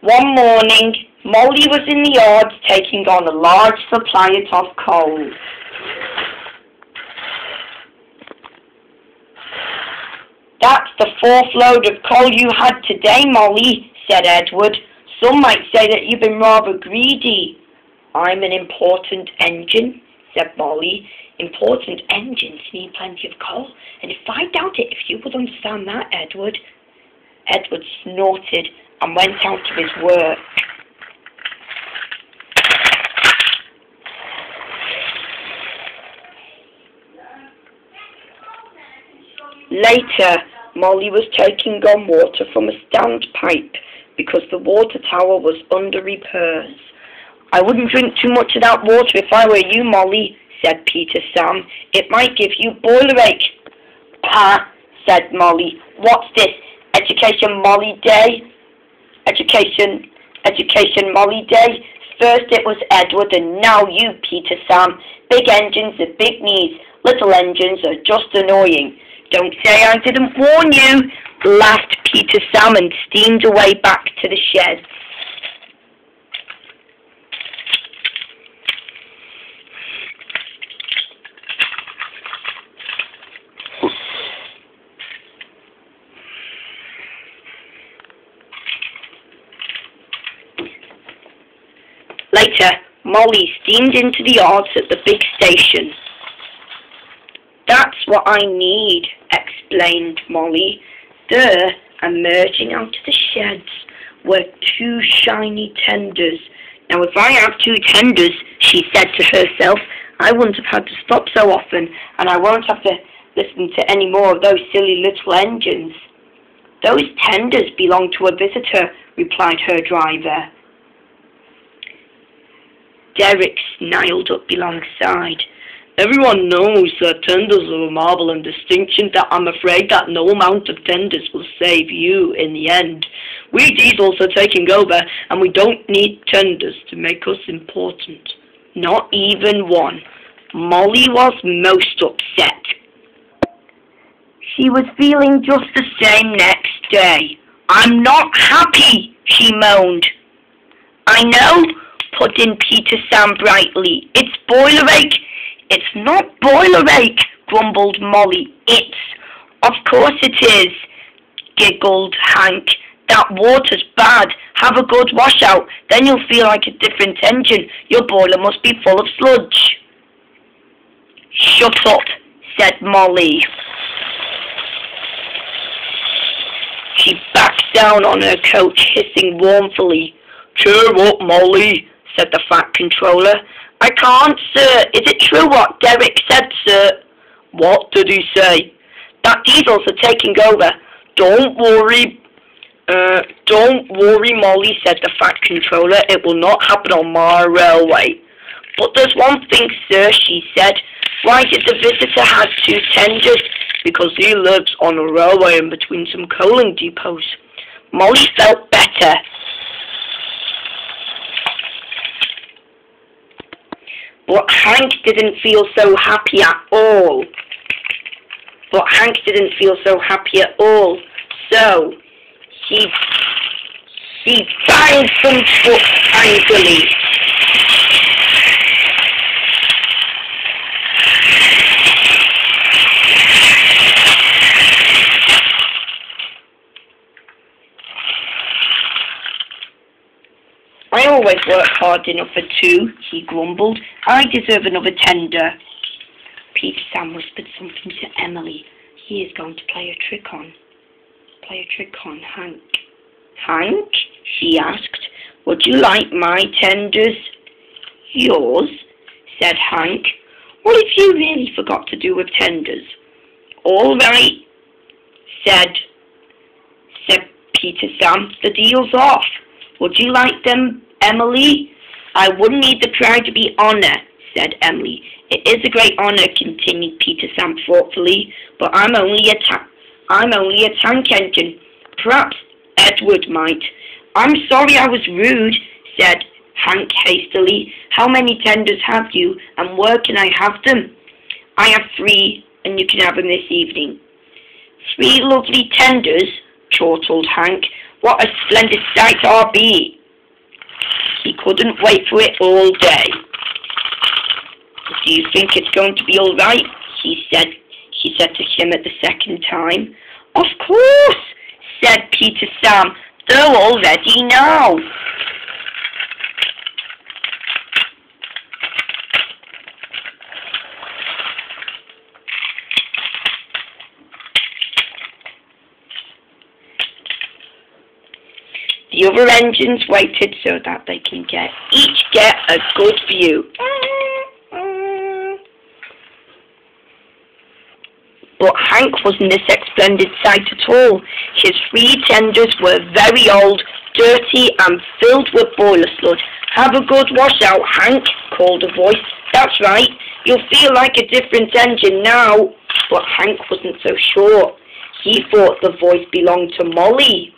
One morning, Molly was in the yard taking on a large supply of coal. "That's the fourth load of coal you had today, Molly," said Edward. "Some might say that you've been rather greedy." "I'm an important engine," said Molly. "Important engines need plenty of coal, and I doubt it if you would understand that, Edward." Edward snorted and went out of his work. Later, Molly was taking on water from a standpipe because the water tower was under repairs. "I wouldn't drink too much of that water if I were you, Molly," said Peter Sam. "It might give you boiler ache." "Pa," said Molly. "What's this? Education Molly Day? Education Molly Day? First it was Edward and now you, Peter Sam. Big engines are big knees. Little engines are just annoying. Don't say I didn't warn you," laughed Peter Sam and steamed away back to the shed. Later, Molly steamed into the yards at the big station. "That's what I need," explained Molly. There, emerging out of the sheds, were two shiny tenders. "Now if I have two tenders," she said to herself, "I wouldn't have had to stop so often, and I won't have to listen to any more of those silly little engines." "Those tenders belong to a visitor," replied her driver. Derek snarled up alongside. "Everyone knows that tenders are a marvel and distinction that I'm afraid that no amount of tenders will save you in the end. We diesels are taking over and we don't need tenders to make us important. Not even one." Molly was most upset. She was feeling just the same next day. "I'm not happy," she moaned. "I know," put in Peter Sam brightly. "It's boiler ache." "It's not boiler ache," grumbled Molly. Of course it is," giggled Hank. "That water's bad. Have a good washout, then you'll feel like a different engine. Your boiler must be full of sludge." "Shut up," said Molly. She backed down on her coach, hissing warmly. "Cheer up, Molly," said the Fat Controller. "I can't, sir. Is it true what Derek said, sir?" "What did he say?" "That diesels are taking over." Don't worry, Molly," said the Fat Controller. "It will not happen on my railway." "But there's one thing, sir," she said. "Why did the visitor have two tenders?" "Because he lives on a railway in between some coaling depots." Molly felt better. But Hank didn't feel so happy at all. So he banged some trucks angrily. "I always work hard enough for two," he grumbled. "I deserve another tender." Peter Sam whispered something to Emily. "He is going to play a trick on Hank." "Hank?" she asked. "Would you like my tenders?" "Yours?" said Hank. "What if you really forgot to do with tenders?" "All right," said Peter Sam. "The deal's off. Would you like them, Emily?" "I wouldn't need the crowd to be honor," said Emily. "It is a great honor," continued Peter Sam thoughtfully, "but I'm only a tank engine. Perhaps Edward might." "I'm sorry I was rude," said Hank hastily. "How many tenders have you, and where can I have them?" "I have 3, and you can have them this evening." "3 lovely tenders," chortled Hank. What a splendid sight I'll be. He couldn't wait for it all day. Do you think it's going to be all right? He said to him at the second time. Of course, said Peter Sam. They're all ready now. The other engines waited so that they can each get a good view. But Hank wasn't this splendid sight at all. His 3 tenders were very old, dirty, and filled with boiler sludge. Have a good wash out, Hank, called a voice. That's right, you'll feel like a different engine now. But Hank wasn't so sure. He thought the voice belonged to Molly.